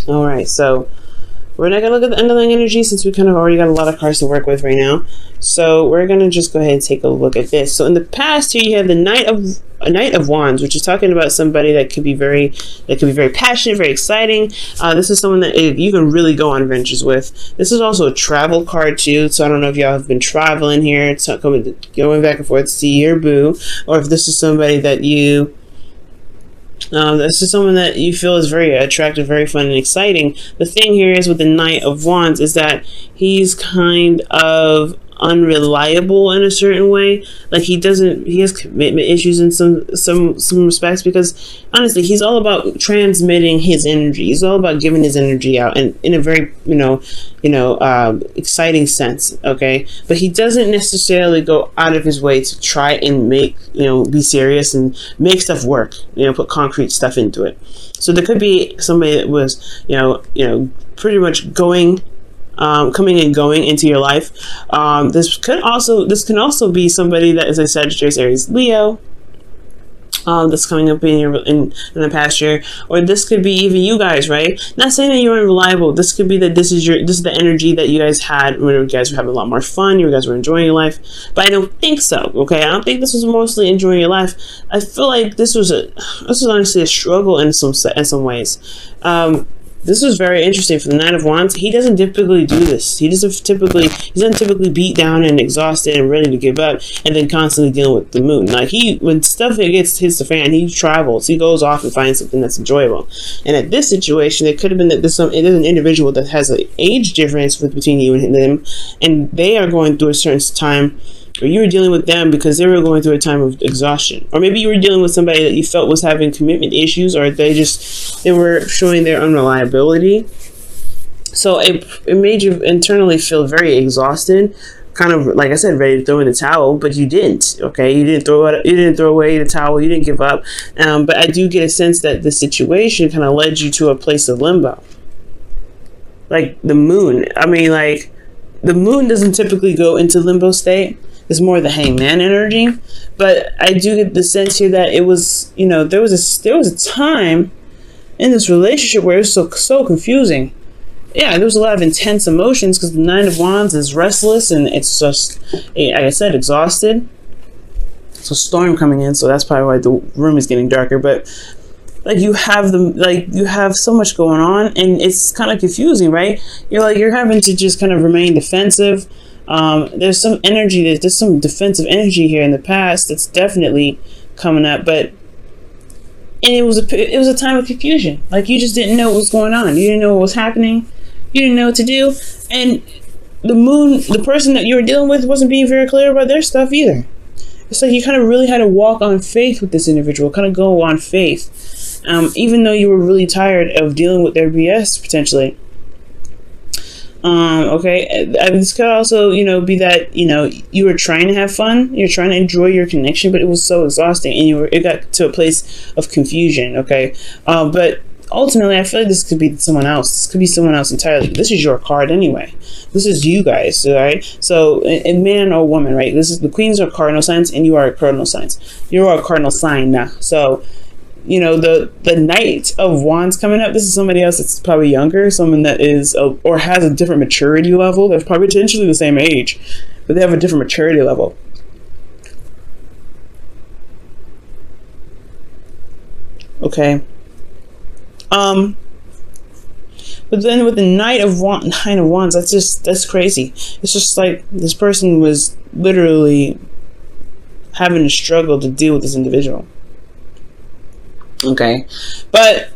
All right, so we're not going to look at the underlying energy since we kind of already got a lot of cards to work with right now. So we're going to just go ahead and take a look at this. So in the past here, you have the Knight of Wands, which is talking about somebody that could be very passionate, very exciting. This is someone that you can really go on adventures with. This is also a travel card too. So I don't know if y'all have been traveling here, it's not going back and forth to see your boo, or if this is somebody that you this is someone that you feel is very attractive, very fun, and exciting. The thing here is with the Knight of Wands is that he's kind of unreliable in a certain way. Like he has commitment issues in some respects, because honestly he's all about transmitting his energy. He's all about giving his energy out, and in a very exciting sense. Okay, but he doesn't necessarily go out of his way to try and make be serious and make stuff work, put concrete stuff into it. So there could be somebody that was pretty much coming and going into your life. This can also be somebody that is a Sagittarius, Aries, Leo. That's coming up in the past year, or this could be even you guys, right? Not saying that you're unreliable. This could be that this is the energy that you guys had when you guys were having a lot more fun. You guys were enjoying your life, but I don't think so. Okay, I don't think this was mostly enjoying your life. I feel like this was honestly a struggle in some ways. This was very interesting for the Knight of Wands. He doesn't typically do this. He doesn't typically beat down and exhausted and ready to give up, and then constantly dealing with the moon. Like when stuff hits the fan, he travels. He goes off and finds something that's enjoyable. And at this situation, it could have been that there's an individual that has an age difference between you and them, and they are going through a certain time, or you were dealing with them because they were going through a time of exhaustion. Or maybe you were dealing with somebody that you felt was having commitment issues, or they were showing their unreliability. So it made you internally feel very exhausted, kind of, like I said, ready to throw in the towel, but you didn't. Okay, you didn't throw away the towel, you didn't give up. But I do get a sense that the situation kind of led you to a place of limbo. Like the moon. I mean, like, the moon doesn't typically go into limbo state. It's more the hangman energy, but I do get the sense here that it was, there was a time in this relationship where it was so confusing. Yeah, there was a lot of intense emotions because the Nine of Wands is restless and it's just, like I said, exhausted. So storm coming in, so that's probably why the room is getting darker. But like you have so much going on, and it's kind of confusing, right? You're having to just kind of remain defensive. There's some energy, there's some defensive energy here in the past that's definitely coming up, and it was a time of confusion. Like you just didn't know what was going on. You didn't know what was happening. You didn't know what to do. And the person that you were dealing with wasn't being very clear about their stuff either. It's like you kind of really had to walk on faith with this individual, kind of go on faith. Even though you were really tired of dealing with their BS potentially. Okay, this could also, be that, you were trying to have fun, you're trying to enjoy your connection, but it was so exhausting, and it got to a place of confusion. Okay, but ultimately, I feel like this could be someone else. This could be someone else entirely. This is your card anyway. This is you guys, all right? So, a man or woman, right? This is the queens are cardinal signs, and you are a cardinal signs. You are a cardinal sign now. So, the Knight of Wands coming up, this is somebody else that's probably younger, someone that is or has a different maturity level. They're probably potentially the same age, but they have a different maturity level. Okay. But then with the Nine of Wands, that's crazy. It's just like this person was literally having to struggle to deal with this individual. Okay, but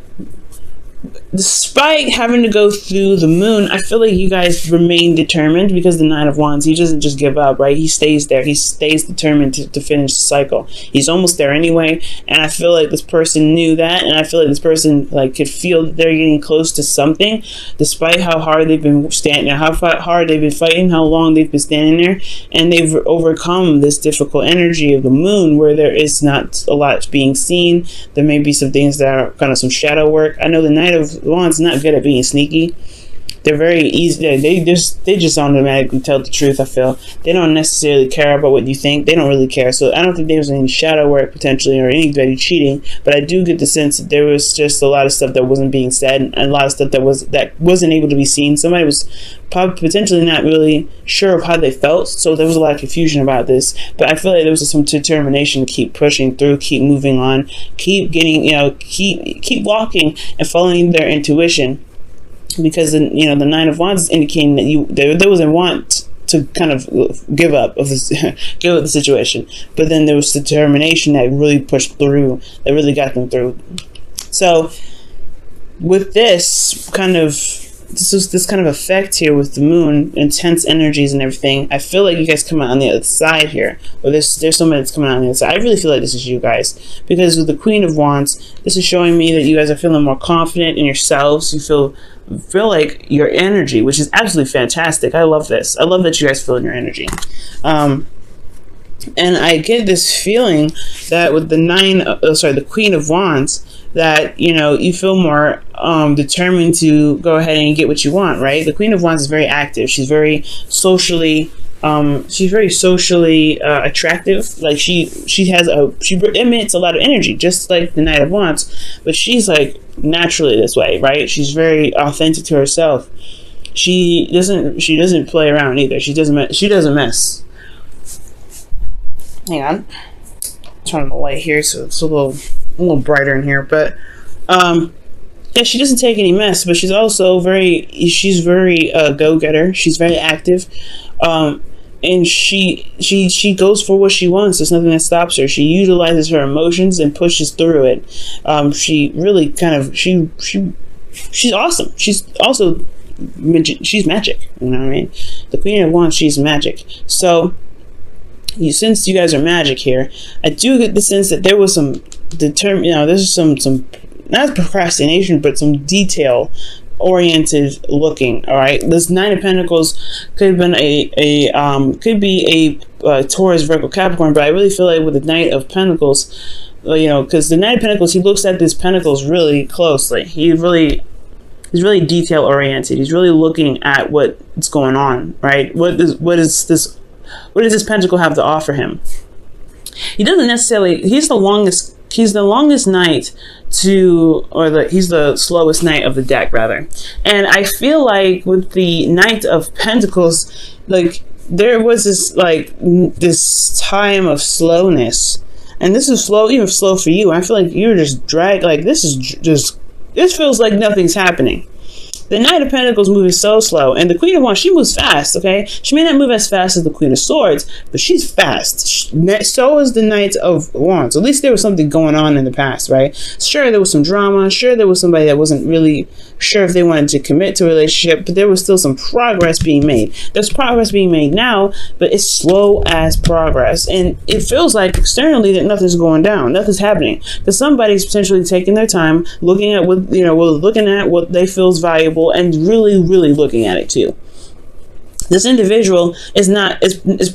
despite having to go through the moon, I feel like you guys remain determined, because the Nine of Wands, he doesn't just give up, right? He stays there. He stays determined to finish the cycle. He's almost there anyway, and I feel like this person knew that, and I feel like this person could feel that they're getting close to something, despite how hard they've been standing, how hard they've been fighting, how long they've been standing there, and they've overcome this difficult energy of the moon, where there is not a lot being seen. There may be some things that are kind of some shadow work. I know the Knight of Wands not good at being sneaky. They're very easy. They just automatically tell the truth. I feel they don't necessarily care about what you think. They don't really care. So I don't think there was any shadow work potentially or anybody cheating. But I do get the sense that there was just a lot of stuff that wasn't being said and a lot of stuff that wasn't able to be seen. Somebody was probably potentially not really sure of how they felt. So there was a lot of confusion about this. But I feel like there was some determination to keep pushing through, keep moving on, keep getting, keep walking and following their intuition. Because the Nine of Wands is indicating that there was a want to kind of give up the situation, but then there was determination that really pushed through, that really got them through. So with this kind of effect here with the moon, intense energies and everything, I feel like you guys come out on the other side here, or there's somebody that's coming out on the other side. I really feel like this is you guys, because with the Queen of Wands, this is showing me that you guys are feeling more confident in yourselves. You feel like your energy, which is absolutely fantastic. I love this. I love that you guys feel in your energy. And I get this feeling that with the Queen of Wands, that you feel more determined to go ahead and get what you want, right? The Queen of Wands is very active. She's very socially attractive. Like she emits a lot of energy, just like the Knight of Wands, but she's like naturally this way, right? She's very authentic to herself. She doesn't play around either. She doesn't mess. Hang on, turn the light here so it's a little brighter in here. But yeah, she doesn't take any mess, but she's also very go-getter. She's very active, and she goes for what she wants. There's nothing that stops her. She utilizes her emotions and pushes through it. She really she's awesome. She's also she's magic. You know what I mean? The Queen of Wands, she's magic. So since you guys are magic here, I do get the sense that there was some there's some not procrastination, but some detail oriented looking. All right, this Nine of Pentacles could have been a Taurus, Virgo, Capricorn, but I really feel like with the Knight of Pentacles, because the Knight of Pentacles, he looks at these pentacles really closely. He's really detail oriented. He's really looking at what's going on, right? What does this pentacle have to offer him? He doesn't necessarily. He's the longest knight he's the slowest knight of the deck, rather. And I feel like with the Knight of Pentacles, like there was this time of slowness, and this is even slow for you. I feel like you're just dragged. Like this feels like nothing's happening. The Knight of Pentacles moving so slow, and the Queen of Wands, she moves fast, okay? She may not move as fast as the Queen of Swords, but she's fast. So is the Knight of Wands. At least there was something going on in the past, right? Sure, there was some drama. Sure, there was somebody that wasn't really sure if they wanted to commit to a relationship, but there was still some progress being made. There's progress being made now, but it's slow as progress. And it feels like externally that nothing's going down. Nothing's happening. Because somebody's potentially taking their time, looking at what they feel is valuable, and really, really looking at it too. This individual is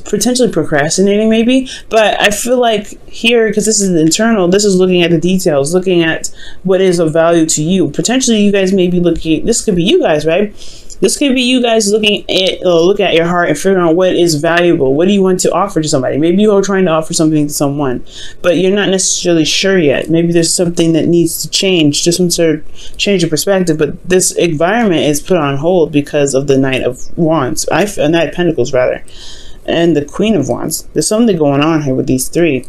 potentially procrastinating, maybe, but I feel like here, because this is internal, this is looking at the details, looking at what is of value to you. Potentially, you guys may be looking. This could be you guys, right? This could be you guys looking at your heart and figuring out what is valuable. What do you want to offer to somebody? Maybe you are trying to offer something to someone, but you're not necessarily sure yet. Maybe there's something that needs to change, just some sort of change of perspective. But this environment is put on hold because of the Knight of Wands, Knight of Pentacles rather, and the Queen of Wands. There's something going on here with these three.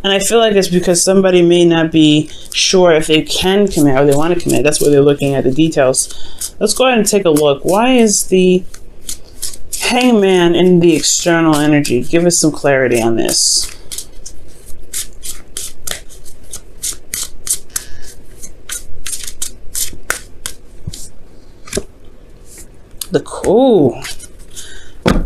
And I feel like it's because somebody may not be sure if they can commit or they want to commit. That's why they're looking at the details. Let's go ahead and take a look. Why is the Hangman in the external energy? Give us some clarity on this.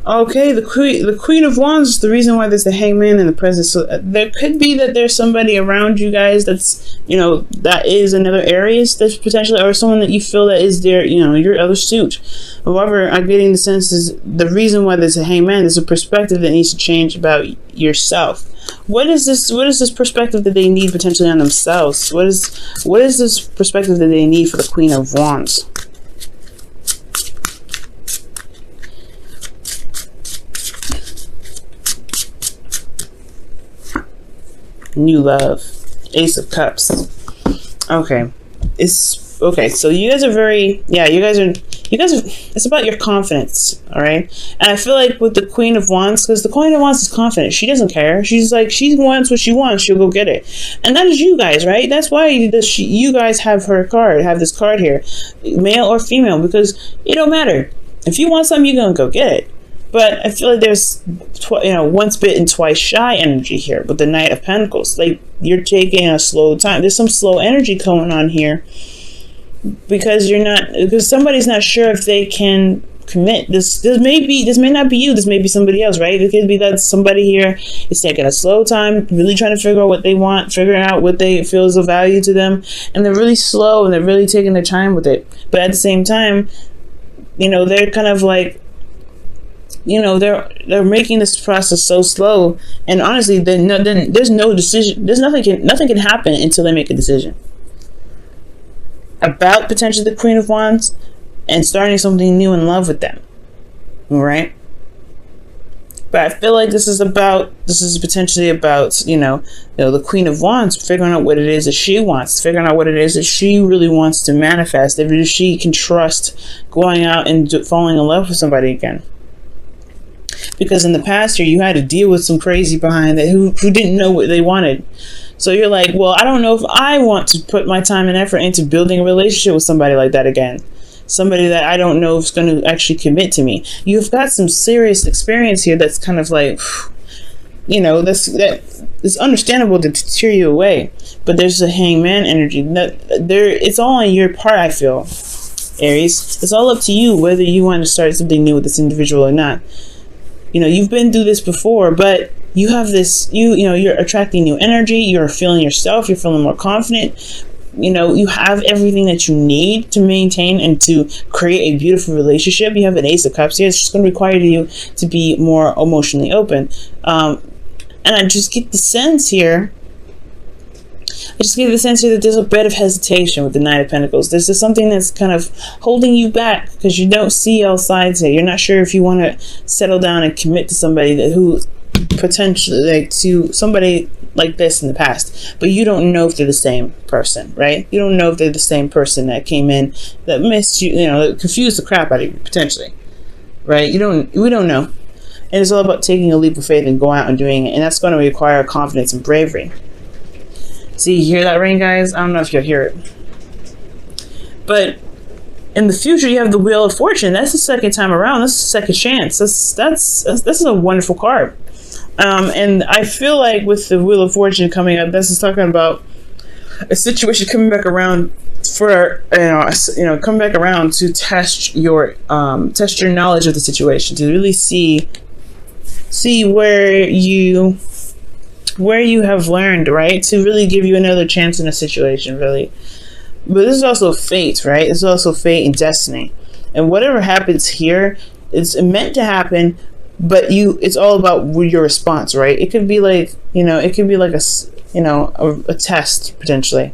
Okay, the Queen of Wands is the reason why there's the Hangman in the present. So there could be that there's somebody around you guys that's, that is another Aries that's potentially, or someone that you feel that is their, your other suit. However, I'm getting the sense is the reason why there's a Hangman, there's a perspective that needs to change about yourself. What is this perspective that they need potentially on themselves? What is this perspective that they need for the Queen of Wands? new love. Ace of Cups. Okay. It's okay. So you guys are very, yeah, you guys are, it's about your confidence. All right. And I feel like with the Queen of Wands, because the Queen of Wands is confident. She doesn't care. She's like, she wants what she wants. She'll go get it. And that is you guys, right? That's why you guys have her card, have this card here, male or female, because it don't matter. If you want something, you're going to go get it. But I feel like there's, once bitten, twice shy energy here with the Knight of Pentacles. Like, you're taking a slow time. There's some slow energy going on here because somebody's not sure if they can commit. This may not be you. This may be somebody else, right? It could be that somebody here is taking a slow time, really trying to figure out what they want, figuring out what they feel is of value to them. And they're really slow and they're really taking their time with it. But at the same time, they're kind of like, they're making this process so slow, and honestly, then there's no decision. Nothing can happen until they make a decision about potentially the Queen of Wands and starting something new in love with them. All right, but I feel like this is potentially about the Queen of Wands figuring out what it is that she wants, figuring out what it is that she really wants to manifest, if she can trust going out and falling in love with somebody again. Because in the past year, you had to deal with some crazy behind that who didn't know what they wanted. So you're like, well, I don't know if I want to put my time and effort into building a relationship with somebody like that again. Somebody that I don't know if is going to actually commit to me. You've got some serious experience here that's kind of like, it's understandable to tear you away. But there's a Hangman energy. It's all on your part, I feel, Aries. It's all up to you whether you want to start something new with this individual or not. You've been through this before, but you have this, you're attracting new energy. You're feeling yourself. You're feeling more confident. You have everything that you need to maintain and to create a beautiful relationship. You have an Ace of Cups here. It's just going to require you to be more emotionally open. And I just get the sense here. That there's a bit of hesitation with the Knight of Pentacles. There's just something that's kind of holding you back because you don't see all sides here. You're not sure if you want to settle down and commit to somebody who potentially to somebody like this in the past, but you don't know if they're the same person, right? You don't know if they're the same person that came in that missed you, that confused the crap out of you potentially, right? We don't know. And it's all about taking a leap of faith and going out and doing it, and that's going to require confidence and bravery. See, you hear that ring, guys? I don't know if you'll hear it. But in the future, you have the Wheel of Fortune. That's the second time around. That's the second chance. This is a wonderful card. And I feel like with the Wheel of Fortune coming up, this is talking about a situation coming back around coming back around to test your knowledge of the situation, to really see where you have learned, right? To really give you another chance in a situation, really. But this is also fate, right? It's also fate and destiny. And whatever happens here, it's meant to happen, but it's all about your response, right? It could be like, it could be like a test, potentially.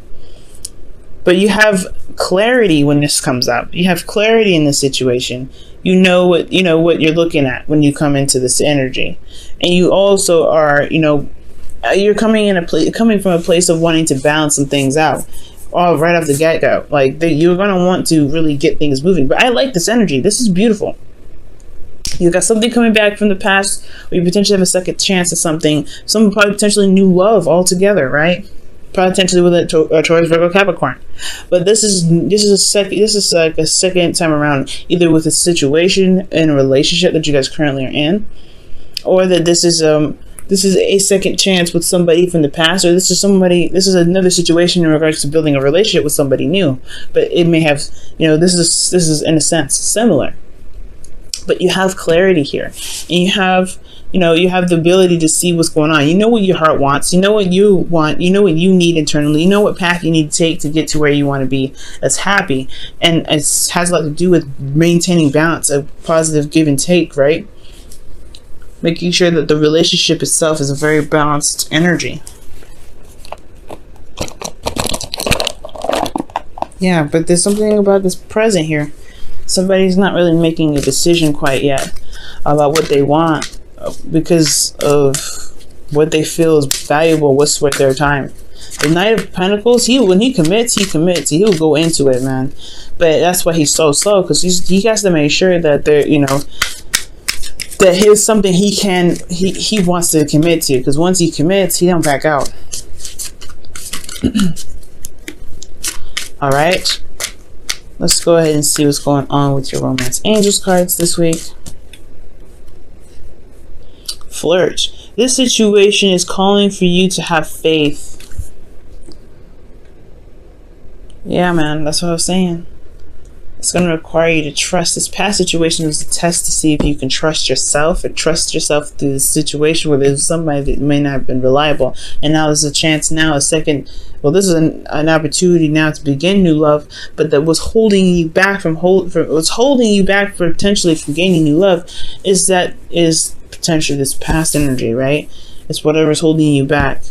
But you have clarity when this comes up. You have clarity in this situation. You know what you're looking at when you come into this energy. And you also are, you're coming from a place of wanting to balance some things out, all right off the get-go. Like you're gonna want to really get things moving. But I like this energy. This is beautiful. You got something coming back from the past, or you potentially have a second chance at something. Some probably potentially new love altogether, right? Potentially with a Taurus, Virgo, Capricorn. But this is like a second time around, either with a situation in a relationship that you guys currently are in, or that this is a second chance with somebody from the past, or this is another situation in regards to building a relationship with somebody new. But it may have, this is in a sense similar. But you have clarity here, and you have the ability to see what's going on. You know what your heart wants. You know what you want. You know what you need internally. You know what path you need to take to get to where you want to be that's happy. And it has a lot to do with maintaining balance, a positive give and take, right? Making sure that the relationship itself is a very balanced energy. Yeah, but there's something about this present here. Somebody's not really making a decision quite yet about what they want because of what they feel is valuable, what's worth their time. The Knight of Pentacles, when he commits, he'll go into it, man. But that's why he's so slow, because he has to make sure that they're, you know, that here's something he wants to commit to, because once he commits, he don't back out. All right, let's go ahead and see what's going on with your romance angels cards this week. Flirt. This situation is calling for you to have faith. Yeah, man, that's what I was saying. It's going to require you to trust. This past situation was a test to see if you can trust yourself, or trust yourself through this situation where there's somebody that may not have been reliable. And now there's a chance, now a second. Well, this is an opportunity now to begin new love, but that was holding you back what's holding you back potentially from gaining new love is potentially this past energy, right? It's whatever's holding you back.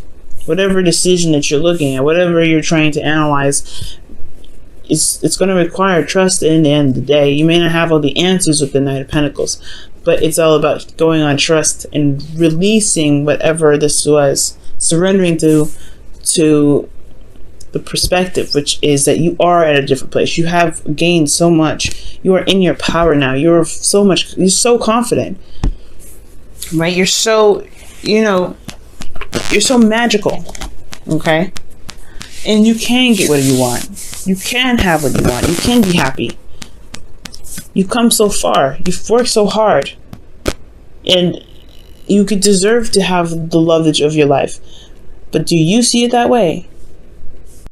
Whatever decision that you're looking at, whatever you're trying to analyze, it's going to require trust in the end of the day. You may not have all the answers with the Knight of Pentacles, but it's all about going on trust and releasing whatever this was, surrendering to the perspective, which is that you are at a different place. You have gained so much. You are in your power now. You're so confident, right? You're so, you know, you're so magical, okay? And you can get what you want. You can have what you want. You can be happy. You've come so far. You've worked so hard. And you could deserve to have the love of your life. But do you see it that way?